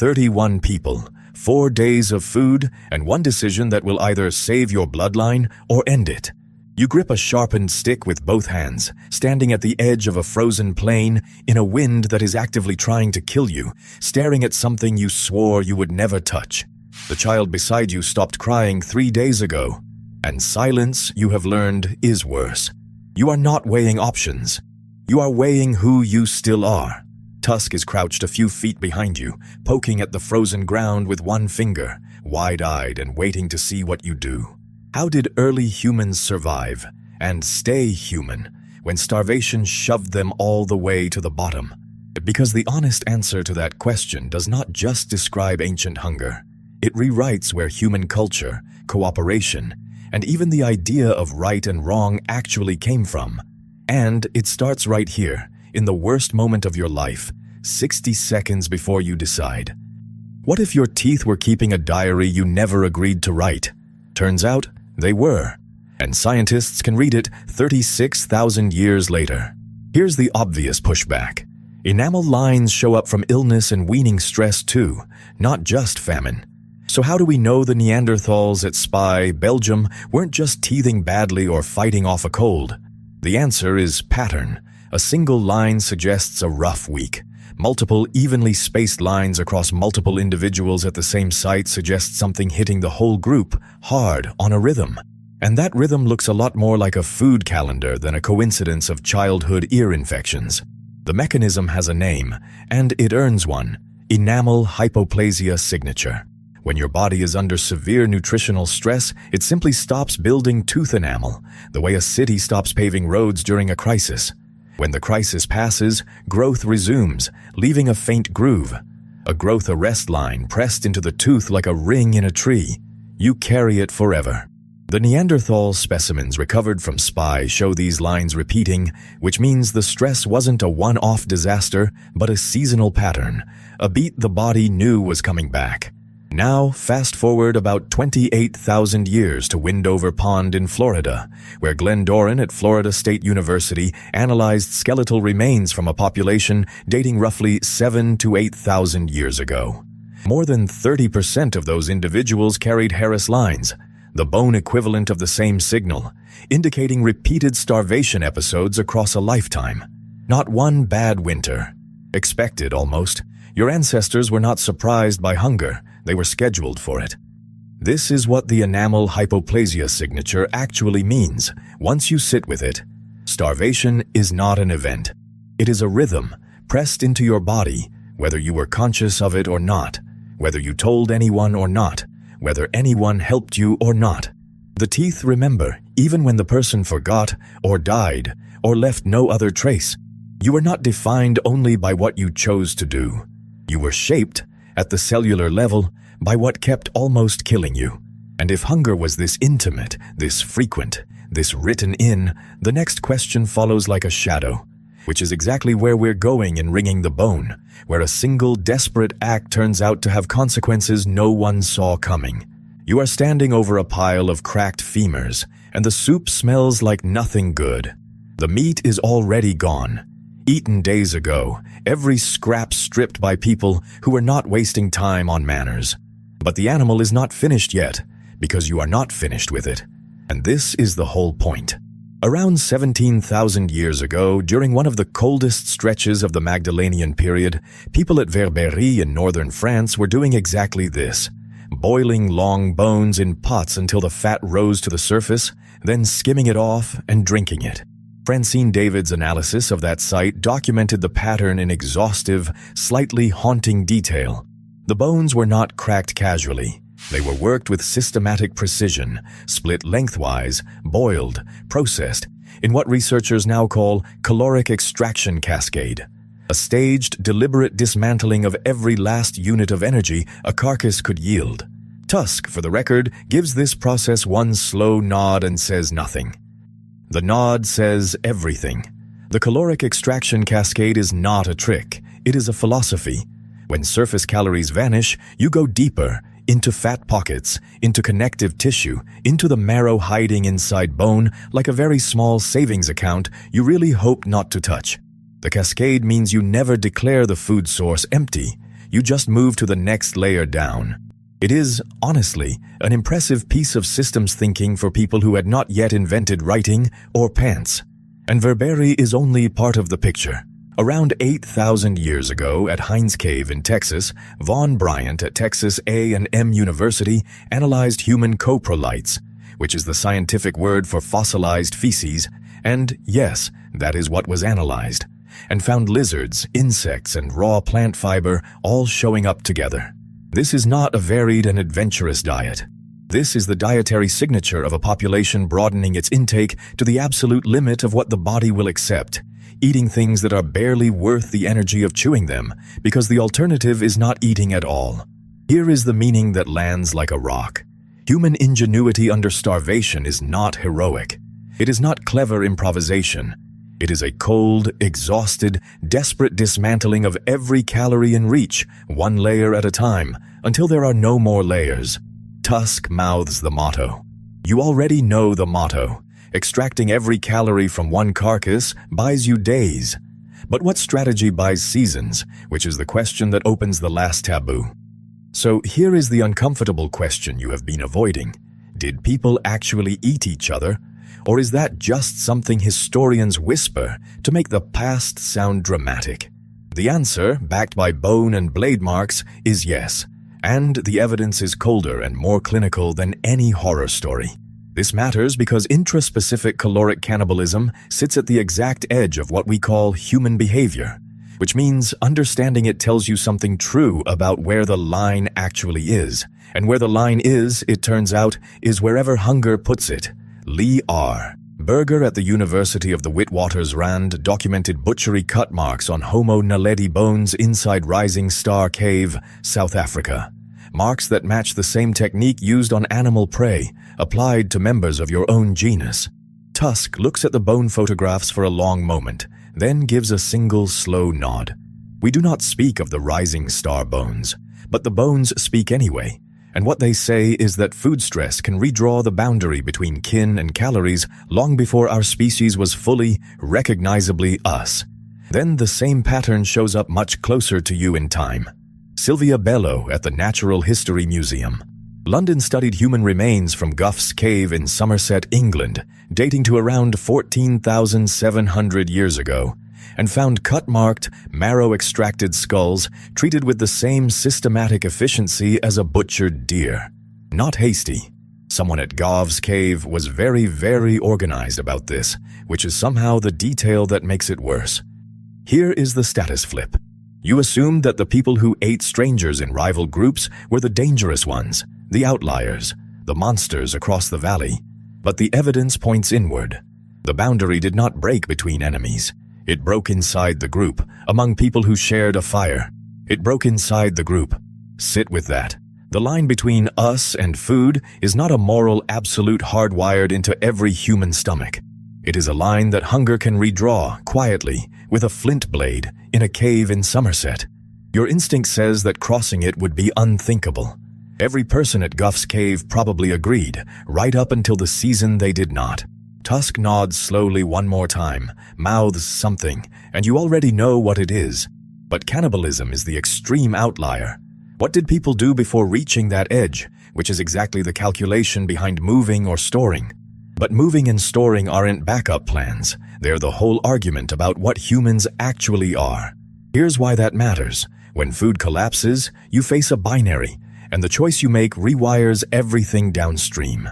31 people, 4 days of food, and one decision that will either save your bloodline or end it. You grip a sharpened stick with both hands, standing at the edge of a frozen plain in a wind that is actively trying to kill you, staring at something you swore you would never touch. The child beside you stopped crying 3 days ago, and silence, you have learned, is worse. You are not weighing options. You are weighing who you still are. Tusk is crouched a few feet behind you, poking at the frozen ground with one finger, wide-eyed and waiting to see what you do. How did early humans survive and stay human when starvation shoved them all the way to the bottom? Because the honest answer to that question does not just describe ancient hunger. It rewrites where human culture, cooperation, and even the idea of right and wrong actually came from. And it starts right here, in the worst moment of your life, 60 seconds before you decide. What if your teeth were keeping a diary you never agreed to write? Turns out, they were. And scientists can read it 36,000 years later. Here's the obvious pushback. Enamel lines show up from illness and weaning stress too, not just famine. So how do we know the Neanderthals at Spy, Belgium, weren't just teething badly or fighting off a cold? The answer is pattern. A single line suggests a rough week. Multiple evenly spaced lines across multiple individuals at the same site suggest something hitting the whole group hard on a rhythm. And that rhythm looks a lot more like a food calendar than a coincidence of childhood ear infections. The mechanism has a name, and it earns one: enamel hypoplasia signature. When your body is under severe nutritional stress, it simply stops building tooth enamel, the way a city stops paving roads during a crisis. When the crisis passes, growth resumes, leaving a faint groove. A growth arrest line pressed into the tooth like a ring in a tree. You carry it forever. The Neanderthal specimens recovered from Spy show these lines repeating, which means the stress wasn't a one-off disaster, but a seasonal pattern, a beat the body knew was coming back. Now, fast forward about 28,000 years to Windover Pond in Florida, where Glenn Doran at Florida State University analyzed skeletal remains from a population dating roughly 7,000 to 8,000 years ago. More than 30% of those individuals carried Harris lines, the bone equivalent of the same signal, indicating repeated starvation episodes across a lifetime. Not one bad winter. Expected, almost. Your ancestors were not surprised by hunger. They were scheduled for it. This is what the enamel hypoplasia signature actually means, once you sit with it. Starvation is not an event. It is a rhythm, pressed into your body, whether you were conscious of it or not, whether you told anyone or not, whether anyone helped you or not. The teeth remember, even when the person forgot, or died, or left no other trace. You were not defined only by what you chose to do. You were shaped, at the cellular level, by what kept almost killing you. And if hunger was this intimate, this frequent, this written in, the next question follows like a shadow, which is exactly where we're going in Ringing the Bone, where a single desperate act turns out to have consequences no one saw coming. You are standing over a pile of cracked femurs, and the soup smells like nothing good. The meat is already gone. Eaten days ago, every scrap stripped by people who were not wasting time on manners. But the animal is not finished yet, because you are not finished with it. And this is the whole point. Around 17,000 years ago, during one of the coldest stretches of the Magdalenian period, people at Verberie in northern France were doing exactly this: boiling long bones in pots until the fat rose to the surface, then skimming it off and drinking it. Francine David's analysis of that site documented the pattern in exhaustive, slightly haunting detail. The bones were not cracked casually. They were worked with systematic precision, split lengthwise, boiled, processed, in what researchers now call caloric extraction cascade, a staged, deliberate dismantling of every last unit of energy a carcass could yield. Tusk, for the record, gives this process one slow nod and says nothing. The nod says everything. The caloric extraction cascade is not a trick. It is a philosophy. When surface calories vanish, you go deeper, into fat pockets, into connective tissue, into the marrow hiding inside bone, like a very small savings account you really hope not to touch. The cascade means you never declare the food source empty. you just move to the next layer down. It is, honestly, an impressive piece of systems thinking for people who had not yet invented writing or pants. And Verberi is only part of the picture. Around 8,000 years ago at Heinz Cave in Texas, Von Bryant at Texas A&M University analyzed human coprolites, which is the scientific word for fossilized feces, and yes, that is what was analyzed, and found lizards, insects, and raw plant fiber all showing up together. This is not a varied and adventurous diet. This is the dietary signature of a population broadening its intake to the absolute limit of what the body will accept, eating things that are barely worth the energy of chewing them, because the alternative is not eating at all. Here is the meaning that lands like a rock. Human ingenuity under starvation is not heroic. It is not clever improvisation. It is a cold, exhausted, desperate dismantling of every calorie in reach, one layer at a time, until there are no more layers. Tusk mouths the motto. You already know the motto. Extracting every calorie from one carcass buys you days. But what strategy buys seasons, which is the question that opens the last taboo? So here is the uncomfortable question you have been avoiding. Did people actually eat each other? Or is that just something historians whisper to make the past sound dramatic? The answer, backed by bone and blade marks, is yes, and the evidence is colder and more clinical than any horror story. This matters because intraspecific caloric cannibalism sits at the exact edge of what we call human behavior, which means understanding it tells you something true about where the line actually is. And where the line is, it turns out, is wherever hunger puts it. Lee R. Berger at the University of the Witwatersrand documented butchery cut marks on Homo naledi bones inside Rising Star Cave, South Africa. Marks that match the same technique used on animal prey, applied to members of your own genus. Tusk looks at the bone photographs for a long moment, then gives a single slow nod. We do not speak of the Rising Star bones, but the bones speak anyway. And what they say is that food stress can redraw the boundary between kin and calories long before our species was fully, recognizably us. Then the same pattern shows up much closer to you in time. Sylvia Bello at the Natural History Museum. London studied human remains from Gough's Cave in Somerset, England, dating to around 14,700 years ago, and found cut-marked, marrow-extracted skulls treated with the same systematic efficiency as a butchered deer. Not hasty. Someone at Gough's Cave was very, very organized about this, which is somehow the detail that makes it worse. Here is the status flip. You assumed that the people who ate strangers in rival groups were the dangerous ones, the outliers, the monsters across the valley. But the evidence points inward. The boundary did not break between enemies. It broke inside the group, among people who shared a fire. It broke inside the group. Sit with that. The line between us and food is not a moral absolute hardwired into every human stomach. It is a line that hunger can redraw, quietly, with a flint blade, in a cave in Somerset. Your instinct says that crossing it would be unthinkable. Every person at Gough's Cave probably agreed, right up until the season they did not. Tusk nods slowly one more time, mouths something, and you already know what it is. But cannibalism is the extreme outlier. What did people do before reaching that edge, which is exactly the calculation behind moving or storing? But moving and storing aren't backup plans. They're the whole argument about what humans actually are. Here's why that matters. When food collapses, you face a binary, and the choice you make rewires everything downstream.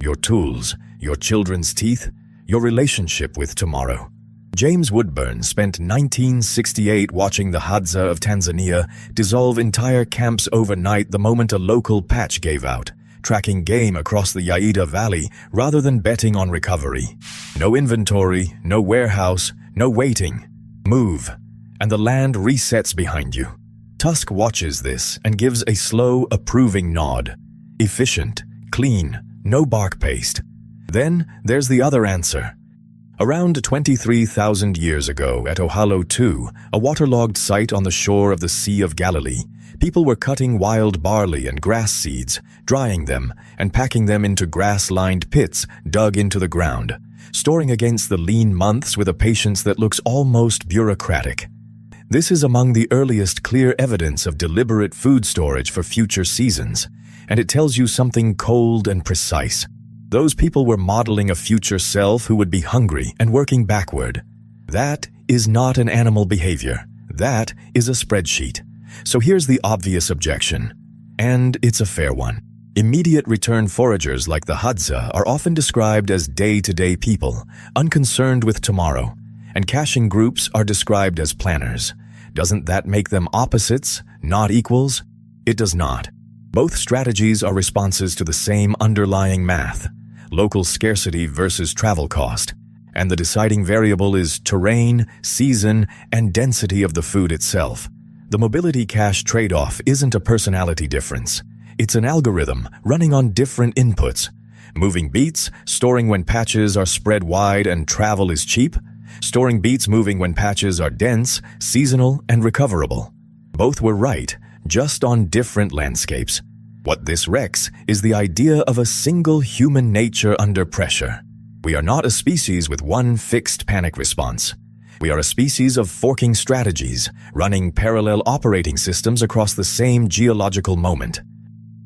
Your tools, your children's teeth, your relationship with tomorrow. James Woodburn spent 1968 watching the Hadza of Tanzania dissolve entire camps overnight the moment a local patch gave out, tracking game across the Yaida Valley rather than betting on recovery. No inventory, no warehouse, no waiting. Move, and the land resets behind you. Tusk watches this and gives a slow, approving nod. Efficient, clean, no bark paste. Then there's the other answer. Around 23,000 years ago at Ohalo II, a waterlogged site on the shore of the Sea of Galilee, people were cutting wild barley and grass seeds, drying them, and packing them into grass-lined pits dug into the ground, storing against the lean months with a patience that looks almost bureaucratic. This is among the earliest clear evidence of deliberate food storage for future seasons, and it tells you something cold and precise. Those people were modeling a future self who would be hungry and working backward. That is not an animal behavior. That is a spreadsheet. So here's the obvious objection, and it's a fair one. Immediate return foragers like the Hadza are often described as day-to-day people, unconcerned with tomorrow, and caching groups are described as planners. Doesn't that make them opposites, not equals? It does not. Both strategies are responses to the same underlying math, local scarcity versus travel cost, and the deciding variable is terrain, season, and density of the food itself. The mobility cache trade-off isn't a personality difference. It's an algorithm running on different inputs. Moving beats, storing when patches are spread wide and travel is cheap. Storing beats moving when patches are dense, seasonal, and recoverable. Both were right, just on different landscapes. What this wrecks is the idea of a single human nature under pressure. We are not a species with one fixed panic response. We are a species of forking strategies, running parallel operating systems across the same geological moment.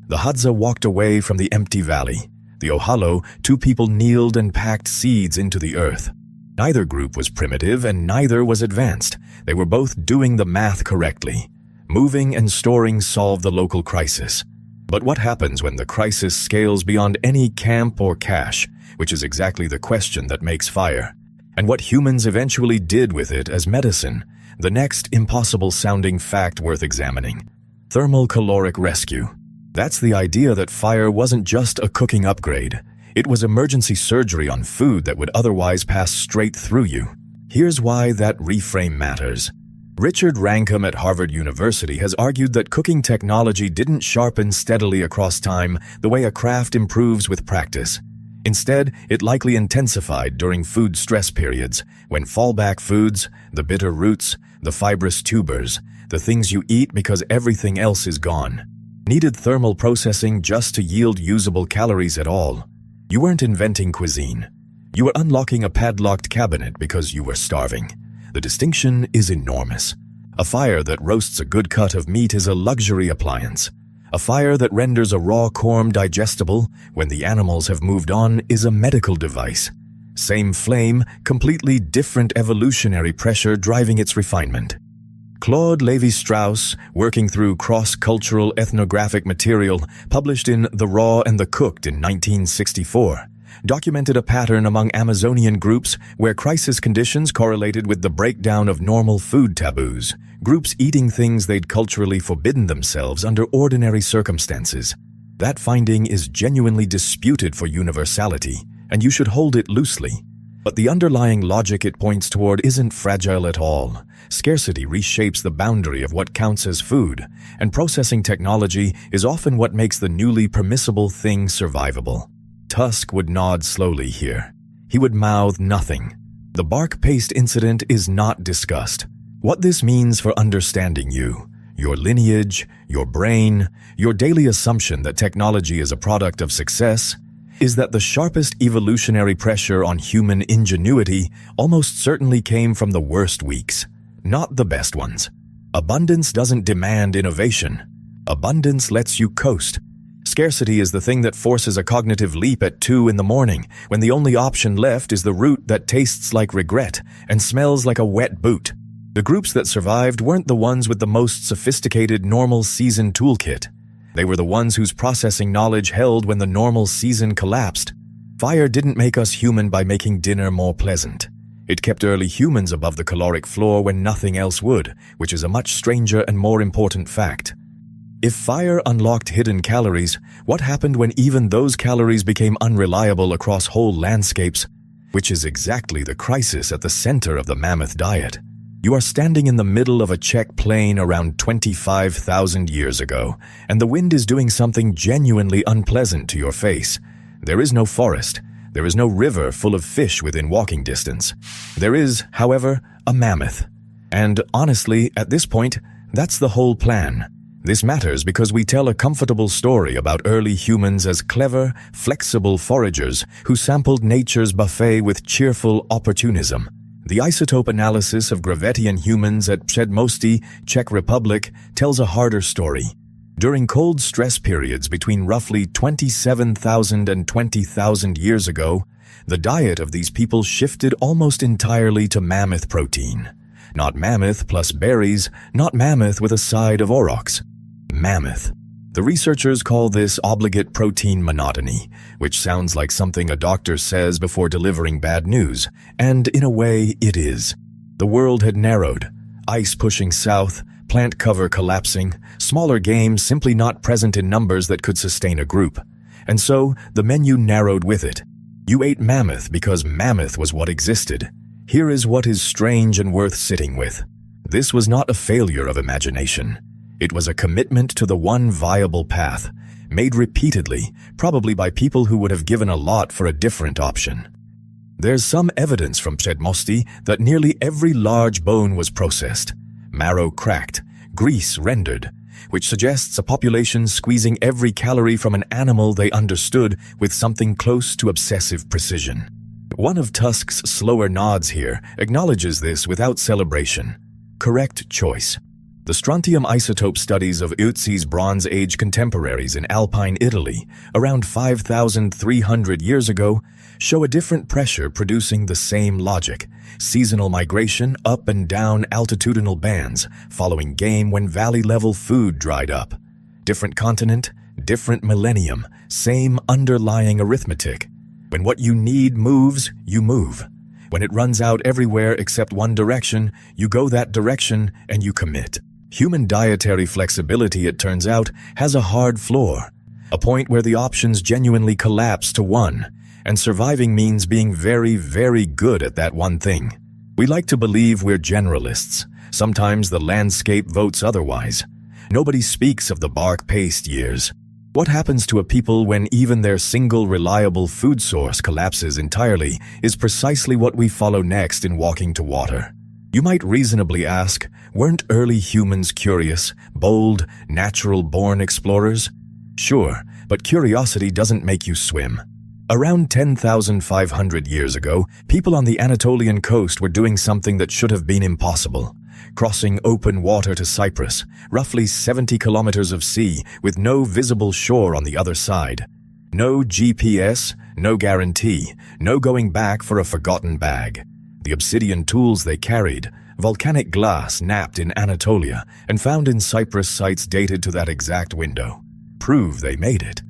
The Hadza walked away from the empty valley. The Ohalo, two people kneeled and packed seeds into the earth. Neither group was primitive and neither was advanced. They were both doing the math correctly. Moving and storing solved the local crisis. But what happens when the crisis scales beyond any camp or cache, which is exactly the question that makes fire? And what humans eventually did with it as medicine, the next impossible-sounding fact worth examining. Thermal caloric rescue. That's the idea that fire wasn't just a cooking upgrade. It was emergency surgery on food that would otherwise pass straight through you. Here's why that reframe matters. Richard Rankum at Harvard University has argued that cooking technology didn't sharpen steadily across time the way a craft improves with practice. Instead, it likely intensified during food stress periods, when fallback foods, the bitter roots, the fibrous tubers, the things you eat because everything else is gone, needed thermal processing just to yield usable calories at all. You weren't inventing cuisine. You were unlocking a padlocked cabinet because you were starving. The distinction is enormous. A fire that roasts a good cut of meat is a luxury appliance. A fire that renders a raw corm digestible when the animals have moved on is a medical device. Same flame, completely different evolutionary pressure driving its refinement. Claude Lévi-Strauss, working through cross-cultural ethnographic material published in The Raw and the Cooked in 1964, documented a pattern among Amazonian groups where crisis conditions correlated with the breakdown of normal food taboos, groups eating things they'd culturally forbidden themselves under ordinary circumstances. That finding is genuinely disputed for universality, and you should hold it loosely. But the underlying logic it points toward isn't fragile at all. Scarcity reshapes the boundary of what counts as food, and processing technology is often what makes the newly permissible thing survivable. Tusk would nod slowly here. He would mouth nothing. The bark paste incident is not discussed. What this means for understanding you, your lineage, your brain, your daily assumption that technology is a product of success, is that the sharpest evolutionary pressure on human ingenuity almost certainly came from the worst weeks, not the best ones. Abundance doesn't demand innovation. Abundance lets you coast. Scarcity is the thing that forces a cognitive leap at 2 in the morning, when the only option left is the route that tastes like regret and smells like a wet boot. The groups that survived weren't the ones with the most sophisticated normal season toolkit. They were the ones whose processing knowledge held when the normal season collapsed. Fire didn't make us human by making dinner more pleasant. It kept early humans above the caloric floor when nothing else would, which is a much stranger and more important fact. If fire unlocked hidden calories, what happened when even those calories became unreliable across whole landscapes? Which is exactly the crisis at the center of the mammoth diet. You are standing in the middle of a Czech plain around 25,000 years ago, and the wind is doing something genuinely unpleasant to your face. There is no forest. There is no river full of fish within walking distance. There is, however, a mammoth. And honestly, at this point, that's the whole plan. This matters because we tell a comfortable story about early humans as clever, flexible foragers who sampled nature's buffet with cheerful opportunism. The isotope analysis of Gravetian humans at Przedmosty, Czech Republic, tells a harder story. During cold stress periods between roughly 27,000 and 20,000 years ago, the diet of these people shifted almost entirely to mammoth protein. Not mammoth plus berries, not mammoth with a side of aurochs. Mammoth. The researchers call this obligate protein monotony, which sounds like something a doctor says before delivering bad news, and in a way it is. The world had narrowed, ice pushing south, plant cover collapsing, smaller game simply not present in numbers that could sustain a group. And so, the menu narrowed with it. You ate mammoth because mammoth was what existed. Here is what is strange and worth sitting with. This was not a failure of imagination. It was a commitment to the one viable path, made repeatedly, probably by people who would have given a lot for a different option. There's some evidence from Przedmosty that nearly every large bone was processed, marrow cracked, grease rendered, which suggests a population squeezing every calorie from an animal they understood with something close to obsessive precision. One of Tusk's slower nods here acknowledges this without celebration. Correct choice. The strontium isotope studies of Ötzi's Bronze Age contemporaries in Alpine Italy, around 5,300 years ago, show a different pressure producing the same logic, seasonal migration up and down altitudinal bands, following game when valley-level food dried up. Different continent, different millennium, same underlying arithmetic. When what you need moves, you move. When it runs out everywhere except one direction, you go that direction and you commit. Human dietary flexibility, it turns out, has a hard floor, a point where the options genuinely collapse to one, and surviving means being very, very good at that one thing. We like to believe we're generalists. Sometimes the landscape votes otherwise. Nobody speaks of the bark-paced years. What happens to a people when even their single reliable food source collapses entirely is precisely what we follow next in Walking to Water. You might reasonably ask, weren't early humans curious, bold, natural-born explorers? Sure, but curiosity doesn't make you swim. Around 10,500 years ago, people on the Anatolian coast were doing something that should have been impossible. Crossing open water to Cyprus, roughly 70 kilometers of sea, with no visible shore on the other side. No GPS, no guarantee, no going back for a forgotten bag. The obsidian tools they carried, volcanic glass napped in Anatolia and found in Cyprus sites dated to that exact window, prove they made it.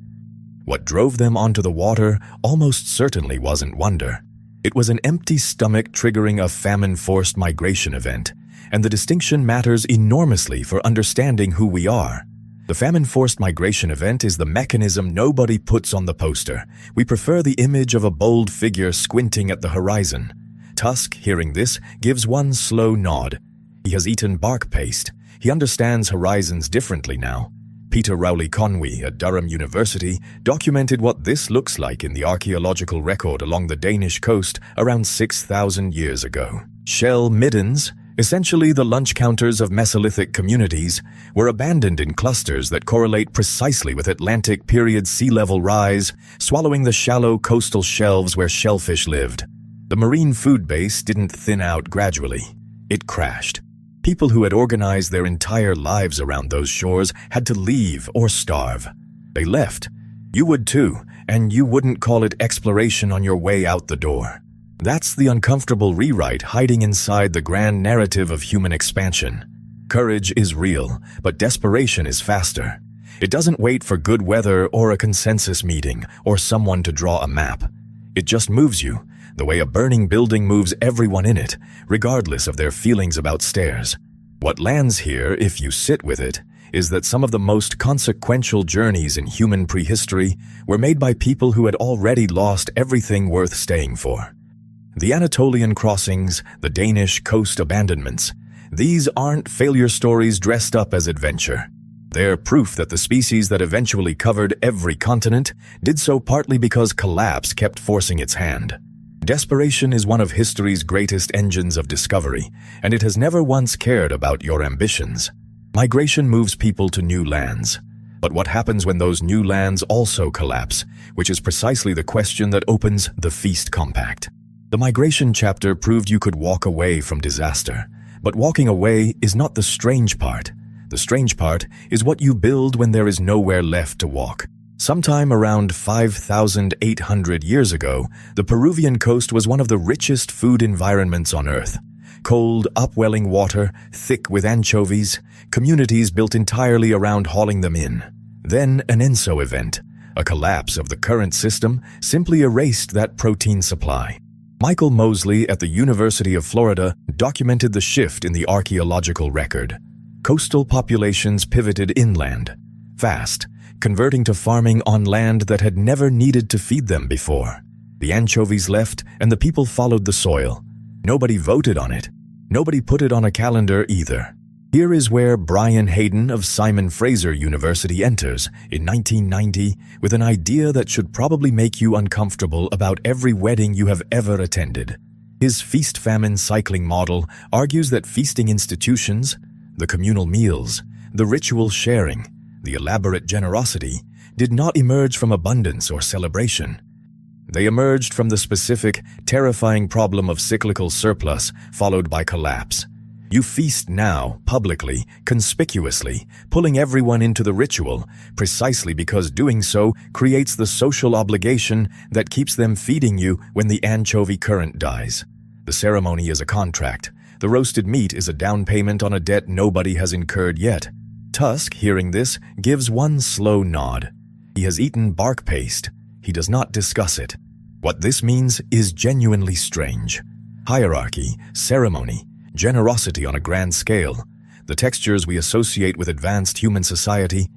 What drove them onto the water almost certainly wasn't wonder. It was an empty stomach triggering a famine-forced migration event, and the distinction matters enormously for understanding who we are. The famine-forced migration event is the mechanism nobody puts on the poster. We prefer the image of a bold figure squinting at the horizon. Tusk, hearing this, gives one slow nod. He has eaten bark paste. He understands horizons differently now. Peter Rowley Conwy at Durham University documented what this looks like in the archaeological record along the Danish coast around 6,000 years ago. Shell middens, essentially the lunch counters of Mesolithic communities, were abandoned in clusters that correlate precisely with Atlantic period sea level rise, swallowing the shallow coastal shelves where shellfish lived. The marine food base didn't thin out gradually. It crashed. People who had organized their entire lives around those shores had to leave or starve. They left. You would too, and you wouldn't call it exploration on your way out the door. That's the uncomfortable rewrite hiding inside the grand narrative of human expansion. Courage is real, but desperation is faster. It doesn't wait for good weather or a consensus meeting or someone to draw a map. It just moves you, the way a burning building moves everyone in it, regardless of their feelings about stairs. What lands here, if you sit with it, is that some of the most consequential journeys in human prehistory were made by people who had already lost everything worth staying for. The Anatolian crossings, the Danish coast abandonments, these aren't failure stories dressed up as adventure. They're proof that the species that eventually covered every continent did so partly because collapse kept forcing its hand. Desperation is one of history's greatest engines of discovery, and it has never once cared about your ambitions. Migration moves people to new lands. But what happens when those new lands also collapse, which is precisely the question that opens the Feast Compact? The migration chapter proved you could walk away from disaster, but walking away is not the strange part. The strange part is what you build when there is nowhere left to walk. Sometime around 5,800 years ago, the Peruvian coast was one of the richest food environments on Earth. Cold, upwelling water, thick with anchovies, communities built entirely around hauling them in. Then an ENSO event, a collapse of the current system, simply erased that protein supply. Michael Mosley at the University of Florida documented the shift in the archaeological record. Coastal populations pivoted inland, fast, converting to farming on land that had never needed to feed them before. The anchovies left and the people followed the soil. Nobody voted on it. Nobody put it on a calendar either. Here is where Brian Hayden of Simon Fraser University enters in 1990 with an idea that should probably make you uncomfortable about every wedding you have ever attended. His feast-famine cycling model argues that feasting institutions, the communal meals, the ritual sharing, the elaborate generosity, did not emerge from abundance or celebration. They emerged from the specific, terrifying problem of cyclical surplus followed by collapse. You feast now, publicly, conspicuously, pulling everyone into the ritual, precisely because doing so creates the social obligation that keeps them feeding you when the anchovy current dies. The ceremony is a contract. The roasted meat is a down payment on a debt nobody has incurred yet. Tusk, hearing this, gives one slow nod. He has eaten bark paste. He does not discuss it. What this means is genuinely strange. Hierarchy, ceremony, generosity on a grand scale, the textures we associate with advanced human society,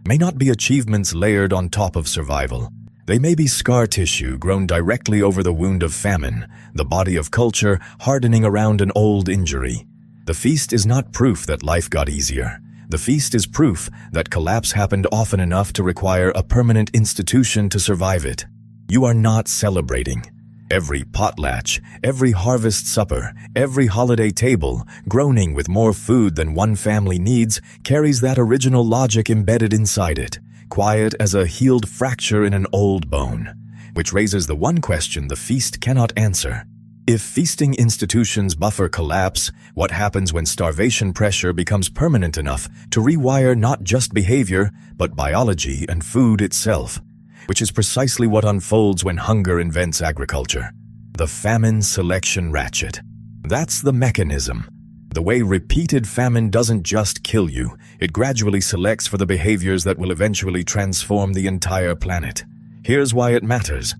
may not be achievements layered on top of survival. They may be scar tissue grown directly over the wound of famine, the body of culture hardening around an old injury. The feast is not proof that life got easier. The feast is proof that collapse happened often enough to require a permanent institution to survive it. You are not celebrating. Every potlatch, every harvest supper, every holiday table, groaning with more food than one family needs, carries that original logic embedded inside it, quiet as a healed fracture in an old bone, which raises the one question the feast cannot answer. If feasting institutions buffer collapse, what happens when starvation pressure becomes permanent enough to rewire not just behavior, but biology and food itself? Which is precisely what unfolds when hunger invents agriculture. The famine selection ratchet. That's the mechanism. The way repeated famine doesn't just kill you, it gradually selects for the behaviors that will eventually transform the entire planet. Here's why it matters.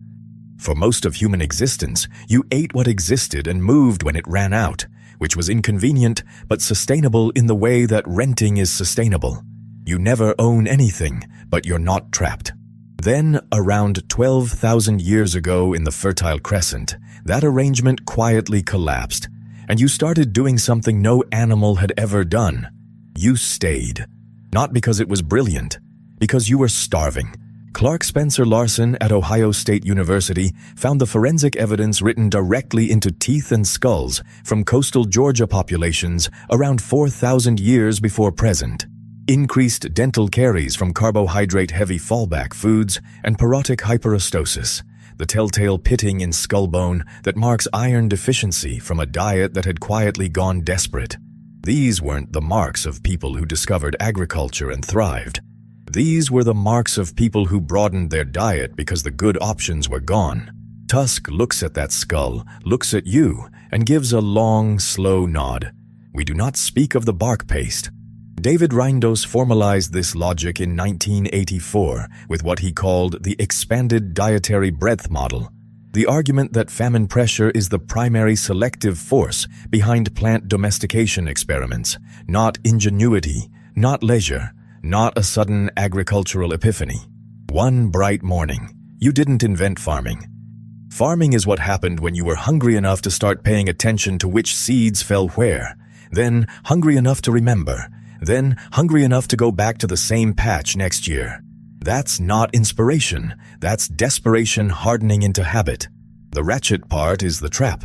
For most of human existence, you ate what existed and moved when it ran out, which was inconvenient but sustainable in the way that renting is sustainable. You never own anything, but you're not trapped. Then, around 12,000 years ago in the Fertile Crescent, that arrangement quietly collapsed, and you started doing something no animal had ever done. You stayed. Not because it was brilliant, because you were starving. Clark Spencer Larson at Ohio State University found the forensic evidence written directly into teeth and skulls from coastal Georgia populations around 4,000 years before present. Increased dental caries from carbohydrate-heavy fallback foods and porotic hyperostosis, the telltale pitting in skull bone that marks iron deficiency from a diet that had quietly gone desperate. These weren't the marks of people who discovered agriculture and thrived. These were the marks of people who broadened their diet because the good options were gone. Tusk looks at that skull, looks at you, and gives a long, slow nod. We do not speak of the bark paste. David Reindos formalized this logic in 1984 with what he called the expanded dietary breadth model, the argument that famine pressure is the primary selective force behind plant domestication experiments, not ingenuity, not leisure, not a sudden agricultural epiphany. One bright morning, you didn't invent farming. Farming is what happened when you were hungry enough to start paying attention to which seeds fell where, then hungry enough to remember, then hungry enough to go back to the same patch next year. That's not inspiration. That's desperation hardening into habit. The ratchet part is the trap.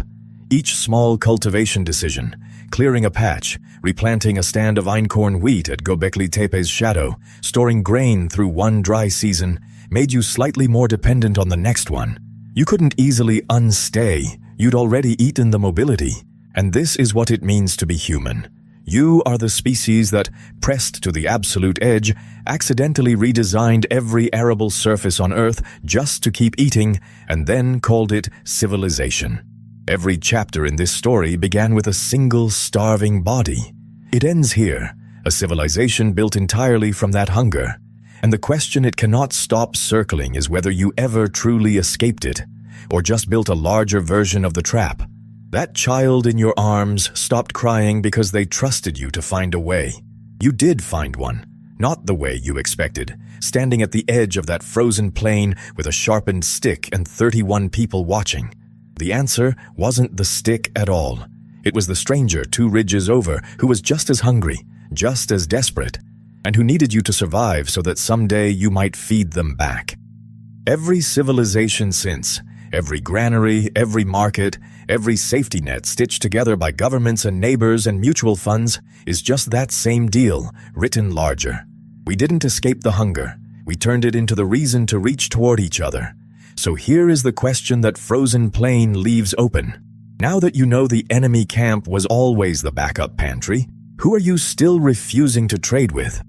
Each small cultivation decision, clearing a patch, replanting a stand of einkorn wheat at Göbekli Tepe's shadow, storing grain through one dry season, made you slightly more dependent on the next one. You couldn't easily unstay. You'd already eaten the mobility, and this is what it means to be human. You are the species that, pressed to the absolute edge, accidentally redesigned every arable surface on Earth just to keep eating, and then called it civilization. Every chapter in this story began with a single starving body. It ends here, a civilization built entirely from that hunger. And the question it cannot stop circling is whether you ever truly escaped it, or just built a larger version of the trap. That child in your arms stopped crying because they trusted you to find a way. You did find one, not the way you expected, standing at the edge of that frozen plain with a sharpened stick and 31 people watching. The answer wasn't the stick at all. It was the stranger 2 ridges over who was just as hungry, just as desperate, and who needed you to survive so that someday you might feed them back. Every civilization since, every granary, every market, every safety net stitched together by governments and neighbors and mutual funds is just that same deal, written larger. We didn't escape the hunger. We turned it into the reason to reach toward each other. So here is the question that Frozen Plain leaves open. Now that you know the enemy camp was always the backup pantry, who are you still refusing to trade with?